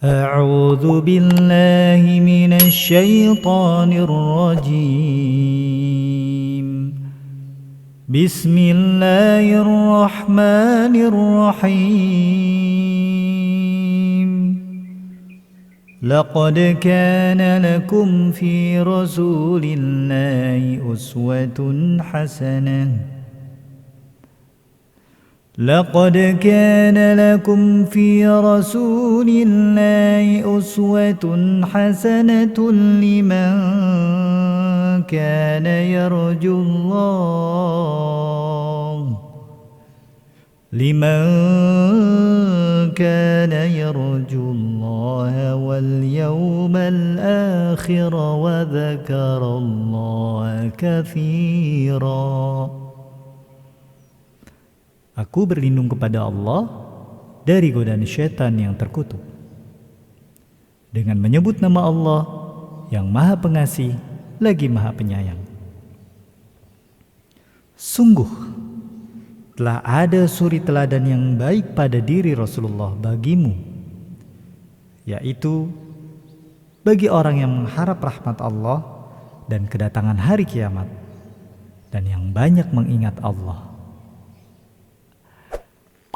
أعوذ بالله من الشيطان الرجيم. بسم الله الرحمن الرحيم. لقد كان لكم في رسول الله أسوة حسنة. لقد كان لكم في رسول الله أسوة حسنة لمن كان يرجو الله واليوم الآخر وذكر الله كثيرا. Aku berlindung kepada Allah dari godaan syaitan yang terkutuk, dengan menyebut nama Allah yang Maha Pengasih lagi Maha Penyayang. Sungguh telah ada suri teladan yang baik pada diri Rasulullah bagimu, yaitu bagi orang yang mengharap rahmat Allah dan kedatangan hari kiamat, dan yang banyak mengingat Allah.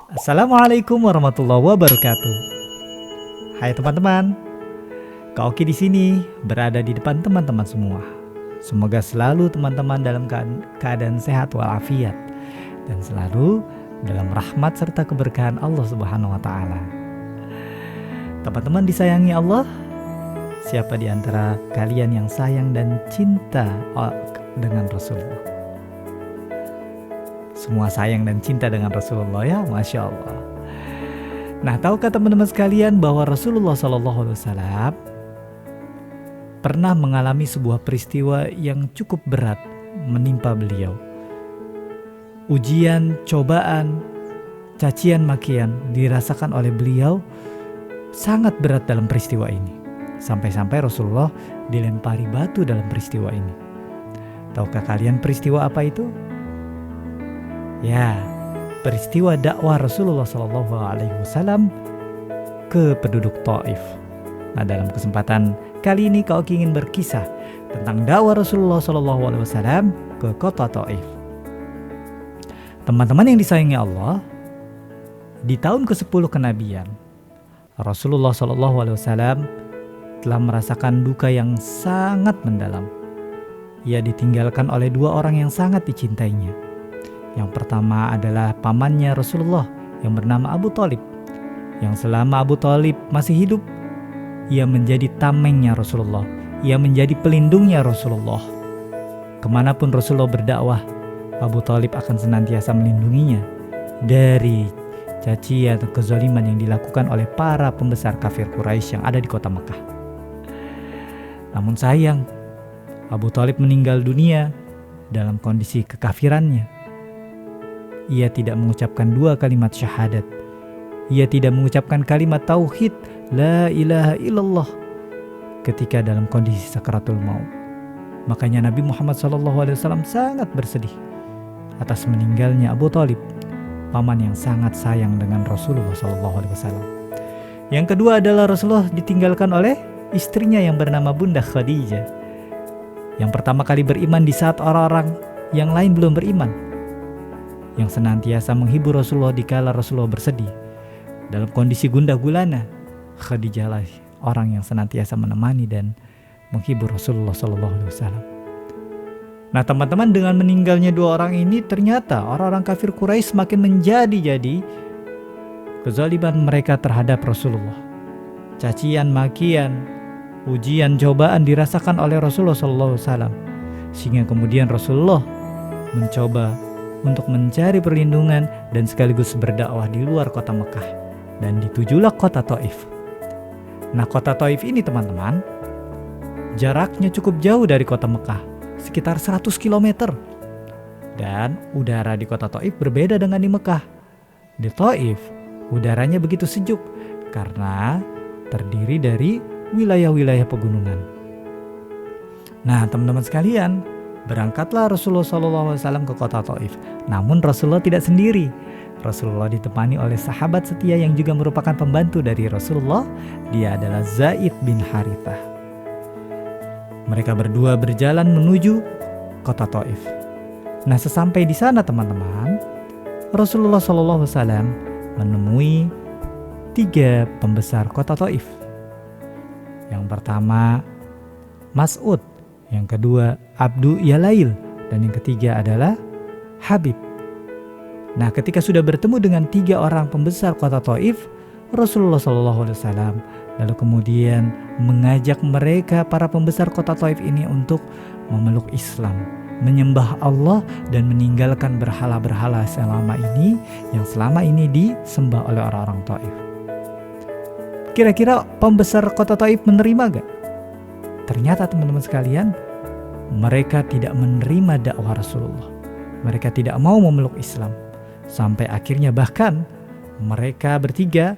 Assalamualaikum warahmatullahi wabarakatuh. Hai teman-teman, Kak Oki di sini berada di depan teman-teman semua. Semoga selalu teman-teman dalam keadaan sehat walafiat dan selalu dalam rahmat serta keberkahan Allah Subhanahu wa taala. Teman-teman disayangi Allah, siapa di antara kalian yang sayang dan cinta dengan Rasulullah? Semua sayang dan cinta dengan Rasulullah ya, Masya Allah. Nah, tahukah teman-teman sekalian bahwa Rasulullah SAW pernah mengalami sebuah peristiwa yang cukup berat menimpa beliau. Ujian, cobaan, cacian makian dirasakan oleh beliau sangat berat dalam peristiwa ini. Sampai-sampai Rasulullah dilempari batu dalam peristiwa ini. Tahukah kalian peristiwa apa itu? Ya, peristiwa dakwah Rasulullah SAW ke penduduk Taif. Nah, dalam kesempatan kali ini kau ingin berkisah tentang dakwah Rasulullah SAW ke kota Taif. Teman-teman yang disayangi Allah, di tahun ke-10 kenabian, Rasulullah SAW telah merasakan duka yang sangat mendalam. Ia ditinggalkan oleh dua orang yang sangat dicintainya. Yang pertama adalah pamannya Rasulullah yang bernama Abu Thalib, yang selama Abu Thalib masih hidup, ia menjadi tamengnya Rasulullah, ia menjadi pelindungnya Rasulullah. Kemanapun Rasulullah berdakwah, Abu Thalib akan senantiasa melindunginya dari cacian atau kezaliman yang dilakukan oleh para pembesar kafir Quraisy yang ada di kota Mekah. Namun sayang, Abu Thalib meninggal dunia dalam kondisi kekafirannya. Ia tidak mengucapkan dua kalimat syahadat. Ia tidak mengucapkan kalimat tauhid, la ilaha illallah, ketika dalam kondisi sakaratul maut. Makanya Nabi Muhammad SAW sangat bersedih atas meninggalnya Abu Thalib, paman yang sangat sayang dengan Rasulullah SAW. Yang kedua adalah Rasulullah ditinggalkan oleh istrinya yang bernama Bunda Khadijah, yang pertama kali beriman di saat orang-orang yang lain belum beriman, yang senantiasa menghibur Rasulullah dikala Rasulullah bersedih. Dalam kondisi gundah gulana, Khadijah lah orang yang senantiasa menemani dan menghibur Rasulullah SAW. Nah teman-teman, dengan meninggalnya dua orang ini, ternyata orang-orang kafir Quraisy semakin menjadi-jadi kezaliman mereka terhadap Rasulullah. Cacian, makian, ujian, cobaan dirasakan oleh Rasulullah SAW, sehingga kemudian Rasulullah mencoba untuk mencari perlindungan dan sekaligus berdakwah di luar kota Mekah, dan ditujulah kota Taif. Nah, kota Taif ini teman-teman, jaraknya cukup jauh dari kota Mekah, sekitar 100 km. Dan udara di kota Taif berbeda dengan di Mekah. Di Taif, udaranya begitu sejuk karena terdiri dari wilayah-wilayah pegunungan. Nah, teman-teman sekalian, berangkatlah Rasulullah SAW ke kota Taif. Namun Rasulullah tidak sendiri. Rasulullah ditemani oleh sahabat setia yang juga merupakan pembantu dari Rasulullah. Dia adalah Zaid bin Harithah. Mereka berdua berjalan menuju kota Taif. Nah, sesampai di sana teman-teman, Rasulullah SAW menemui 3 pembesar kota Taif. Yang pertama Mas'ud, yang kedua Abdu Yalail, dan yang ketiga adalah Habib. Nah, ketika sudah bertemu dengan 3 orang pembesar kota Taif, Rasulullah SAW lalu kemudian mengajak mereka, para pembesar kota Taif ini, untuk memeluk Islam, menyembah Allah dan meninggalkan berhala-berhala yang selama ini disembah oleh orang-orang Taif. Kira-kira pembesar kota Taif menerima gak? Ternyata teman-teman sekalian, mereka tidak menerima dakwah Rasulullah. Mereka tidak mau memeluk Islam. Sampai akhirnya bahkan mereka bertiga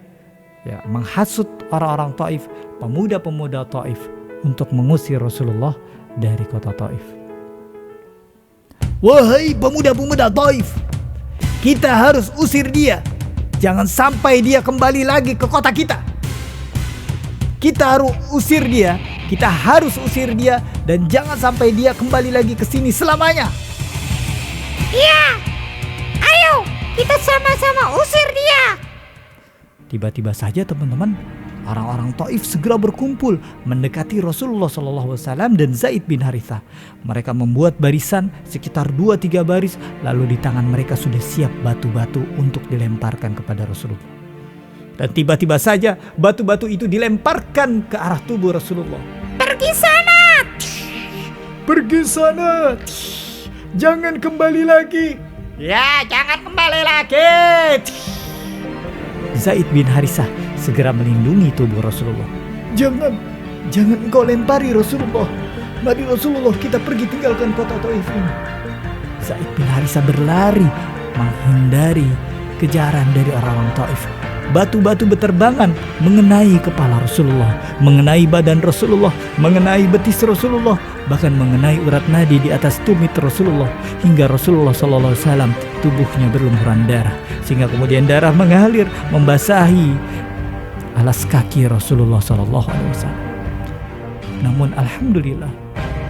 menghasut orang-orang Taif, pemuda-pemuda Taif, untuk mengusir Rasulullah dari kota Taif. Wahai pemuda-pemuda Taif, kita harus usir dia. Jangan sampai dia kembali lagi ke kota kita. Kita harus usir dia. Kita harus usir dia dan jangan sampai dia kembali lagi ke sini selamanya. Iya, ayo kita sama-sama usir dia. Tiba-tiba saja teman-teman, orang-orang Taif segera berkumpul mendekati Rasulullah SAW dan Zaid bin Harithah. Mereka membuat barisan sekitar 2-3 baris, lalu di tangan mereka sudah siap batu-batu untuk dilemparkan kepada Rasulullah. Dan tiba-tiba saja batu-batu itu dilemparkan ke arah tubuh Rasulullah. Pergi sana. Pergi sana. Jangan kembali lagi. Ya, jangan kembali lagi. Zaid bin Harithah segera melindungi tubuh Rasulullah. Jangan engkau lempari Rasulullah. Mari Rasulullah, kita pergi tinggalkan kota Taif ini. Zaid bin Harithah berlari menghindari kejaran dari orang-orang Taif. Batu-batu berterbangan mengenai kepala Rasulullah, mengenai badan Rasulullah, mengenai betis Rasulullah, bahkan mengenai urat nadi di atas tumit Rasulullah, hingga Rasulullah SAW tubuhnya berlumuran darah, sehingga kemudian darah mengalir membasahi alas kaki Rasulullah SAW. Namun alhamdulillah,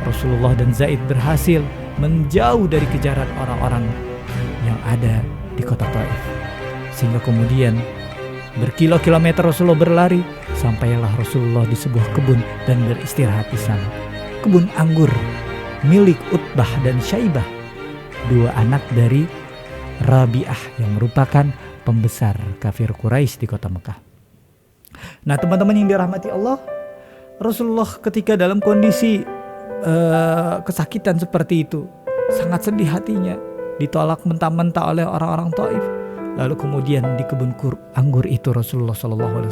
Rasulullah dan Zaid berhasil menjauh dari kejaran orang-orang yang ada di kota Taif, sehingga kemudian berkilo-kilometer Rasulullah berlari, sampailah Rasulullah di sebuah kebun dan beristirahat di sana. Kebun anggur milik Utbah dan Syaibah, 2 anak dari Rabi'ah yang merupakan pembesar kafir Quraisy di kota Mekah. Nah, teman-teman yang dirahmati Allah, Rasulullah ketika dalam kondisi kesakitan seperti itu, sangat sedih hatinya, ditolak mentah-mentah oleh orang-orang Taif. Lalu kemudian di kebun anggur itu Rasulullah SAW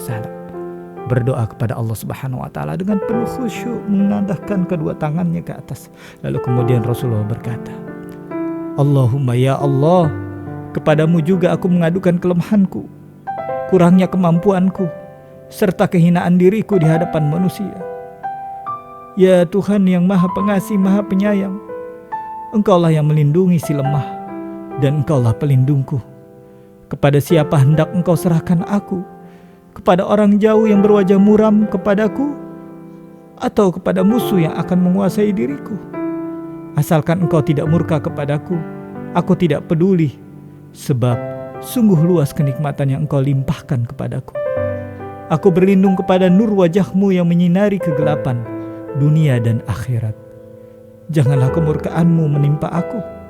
berdoa kepada Allah Subhanahu Wa Taala dengan penuh khusyuk, menadahkan kedua tangannya ke atas. Lalu kemudian Rasulullah berkata, Allahumma ya Allah, kepadamu juga aku mengadukan kelemahanku, kurangnya kemampuanku, serta kehinaan diriku di hadapan manusia. Ya Tuhan yang Maha Pengasih, Maha Penyayang, Engkaulah yang melindungi si lemah, dan Engkaulah pelindungku. Kepada siapa hendak Engkau serahkan aku? Kepada orang jauh yang berwajah muram kepadaku, atau kepada musuh yang akan menguasai diriku? Asalkan Engkau tidak murka kepadaku, aku tidak peduli, sebab sungguh luas kenikmatan yang Engkau limpahkan kepadaku. Aku berlindung kepada nur wajah-Mu yang menyinari kegelapan dunia dan akhirat. Janganlah kemurkaan-Mu menimpa aku.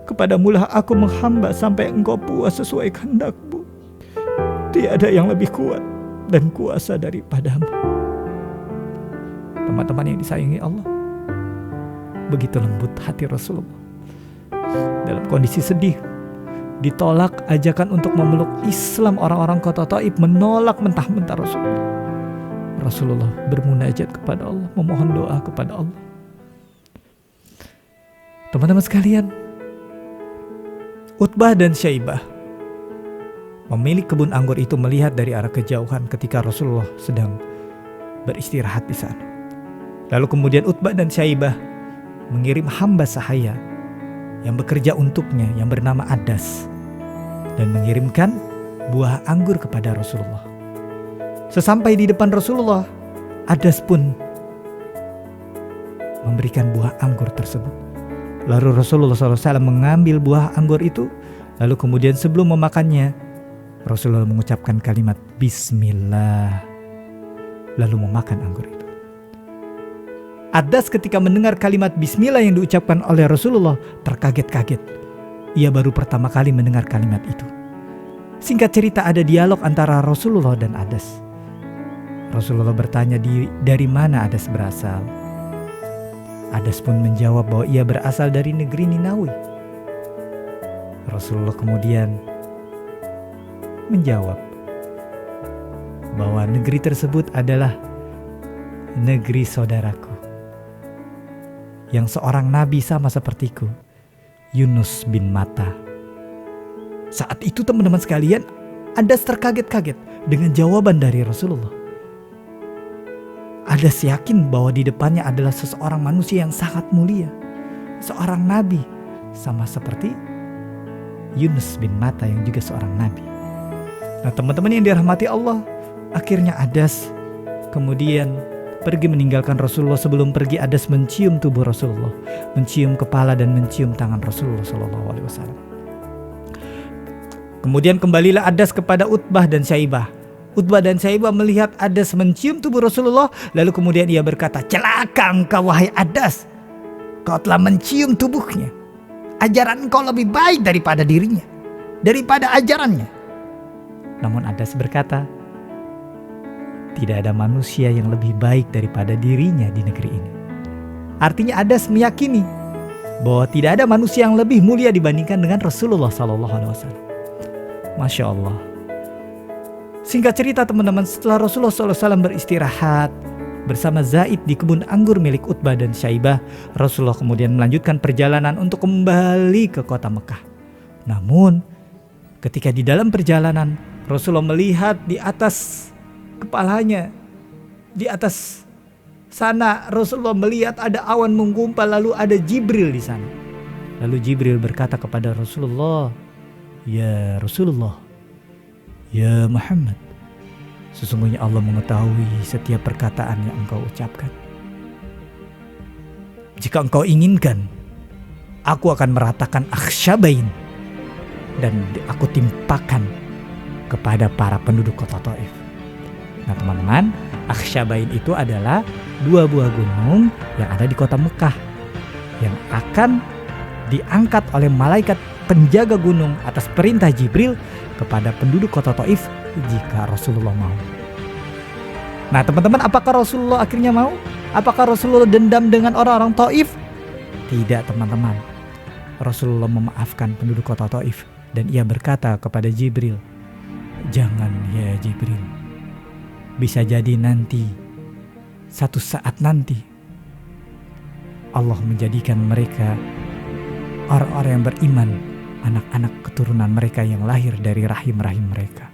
Kepadamulah aku menghamba sampai Engkau puas sesuai kehendak-Mu. Tiada yang lebih kuat dan kuasa daripadamu. Teman-teman yang disayangi Allah, begitu lembut hati Rasulullah. Dalam kondisi sedih, ditolak ajakan untuk memeluk Islam orang-orang kota Taif, menolak mentah-mentah Rasulullah. Rasulullah bermunajat kepada Allah, memohon doa kepada Allah. Teman-teman sekalian, Utbah dan Syaibah, pemilik kebun anggur itu, melihat dari arah kejauhan ketika Rasulullah sedang beristirahat di sana. Lalu kemudian Utbah dan Syaibah mengirim hamba sahaya yang bekerja untuknya yang bernama Adas. dan mengirimkan buah anggur kepada Rasulullah. Sesampai di depan Rasulullah, Adas pun memberikan buah anggur tersebut. Lalu Rasulullah SAW mengambil buah anggur itu, lalu kemudian sebelum memakannya, Rasulullah mengucapkan kalimat Bismillah, lalu memakan anggur itu. Adas ketika mendengar kalimat Bismillah yang diucapkan oleh Rasulullah terkaget-kaget. Ia baru pertama kali mendengar kalimat itu. Singkat cerita, ada dialog antara Rasulullah dan Adas. Rasulullah bertanya dari mana Adas berasal. Adas pun menjawab bahwa ia berasal dari negeri Ninawi. Rasulullah kemudian menjawab bahwa negeri tersebut adalah negeri saudaraku, yang seorang nabi sama sepertiku, Yunus bin Matta. Saat itu teman-teman sekalian, Adas terkaget-kaget dengan jawaban dari Rasulullah. Adas yakin bahwa di depannya adalah seseorang manusia yang sangat mulia, seorang nabi, sama seperti Yunus bin Matta yang juga seorang nabi. Nah teman-teman yang dirahmati Allah, akhirnya Adas kemudian pergi meninggalkan Rasulullah. Sebelum pergi, Adas mencium tubuh Rasulullah, mencium kepala dan mencium tangan Rasulullah SAW. Kemudian kembalilah Adas kepada Utbah dan Syaibah. Utbah dan Syaibah melihat Adas mencium tubuh Rasulullah, lalu kemudian ia berkata, "Celaka engkau wahai Adas, kau telah mencium tubuhnya. Ajaran engkau lebih baik daripada dirinya, daripada ajarannya." Namun Adas berkata, tidak ada manusia yang lebih baik daripada dirinya di negeri ini. Artinya Adas meyakini bahwa tidak ada manusia yang lebih mulia dibandingkan dengan Rasulullah SAW. Masya Allah. Singkat cerita teman-teman, setelah Rasulullah SAW beristirahat bersama Zaid di kebun anggur milik Utbah dan Syaibah, Rasulullah kemudian melanjutkan perjalanan untuk kembali ke kota Mekah. Namun ketika di dalam perjalanan, Rasulullah melihat di atas kepalanya, di atas sana Rasulullah melihat ada awan menggumpal, lalu ada Jibril di sana. Lalu Jibril berkata kepada Rasulullah, "Ya Rasulullah, ya Muhammad, sesungguhnya Allah mengetahui setiap perkataan yang engkau ucapkan. Jika engkau inginkan, aku akan meratakan akhsyabain dan aku timpakan kepada para penduduk kota Taif." Nah teman-teman, akhsyabain itu adalah dua buah gunung yang ada di kota Mekah yang akan diangkat oleh malaikat penjaga gunung atas perintah Jibril kepada penduduk kota Taif jika Rasulullah mau. Nah teman-teman, apakah Rasulullah akhirnya mau? Apakah Rasulullah dendam dengan orang-orang Taif? Tidak teman-teman. Rasulullah memaafkan penduduk kota Taif dan ia berkata kepada Jibril, "Jangan ya Jibril. Bisa jadi nanti, satu saat nanti, Allah menjadikan mereka orang-orang yang beriman, anak-anak keturunan mereka yang lahir dari rahim-rahim mereka."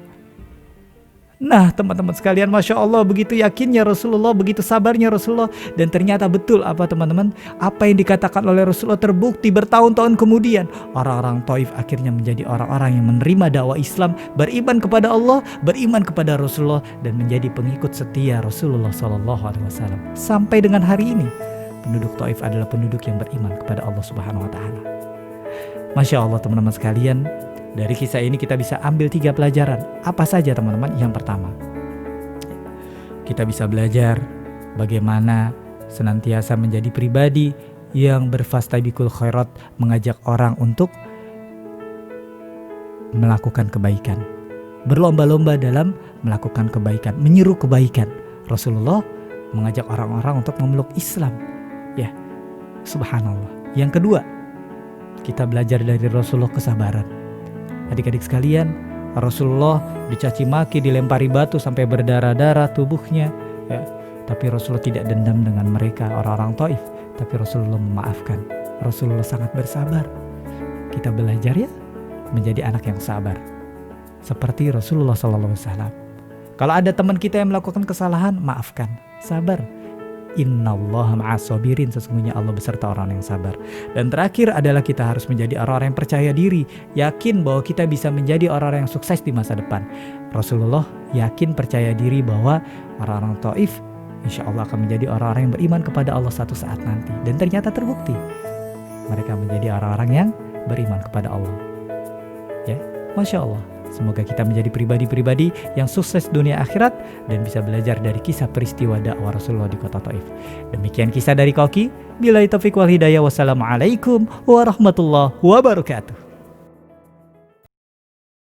Nah teman-teman sekalian, Masya Allah, begitu yakinnya Rasulullah, begitu sabarnya Rasulullah. Dan ternyata betul apa teman-teman, apa yang dikatakan oleh Rasulullah terbukti bertahun-tahun kemudian. Orang-orang Taif akhirnya menjadi orang-orang yang menerima dakwah Islam, beriman kepada Allah, beriman kepada Rasulullah, dan menjadi pengikut setia Rasulullah SAW. Sampai dengan hari ini, penduduk Taif adalah penduduk yang beriman kepada Allah Subhanahu Wa Taala. Masya Allah teman-teman sekalian, dari kisah ini kita bisa ambil 3 pelajaran. Apa saja teman-teman? Yang pertama, kita bisa belajar bagaimana senantiasa menjadi pribadi yang berfastabiqul khairat, mengajak orang untuk melakukan kebaikan, berlomba-lomba dalam melakukan kebaikan, menyeru kebaikan. Rasulullah mengajak orang-orang untuk memeluk Islam. Ya, subhanallah. Yang kedua, kita belajar dari Rasulullah kesabaran. Adik-adik sekalian, Rasulullah dicaci maki, dilempari batu sampai berdarah-darah tubuhnya, ya. Tapi Rasulullah tidak dendam dengan mereka, orang-orang Taif. Tapi Rasulullah memaafkan. Rasulullah sangat bersabar. Kita belajar ya, menjadi anak yang sabar, seperti Rasulullah SAW. Kalau ada teman kita yang melakukan kesalahan, maafkan, sabar. Innallaha ma'as sabirin, sesungguhnya Allah beserta orang yang sabar. Dan terakhir adalah kita harus menjadi orang-orang yang percaya diri, yakin bahwa kita bisa menjadi orang-orang yang sukses di masa depan. Rasulullah yakin percaya diri bahwa orang-orang Taif insya Allah akan menjadi orang-orang yang beriman kepada Allah satu saat nanti. Dan ternyata terbukti mereka menjadi orang-orang yang beriman kepada Allah. Ya, Masya Allah. Semoga kita menjadi pribadi-pribadi yang sukses dunia akhirat dan bisa belajar dari kisah peristiwa dakwah Rasulullah di kota Taif. Demikian kisah dari Koki. Billahi taufiq wal hidayah. Wassalamualaikum warahmatullahi wabarakatuh.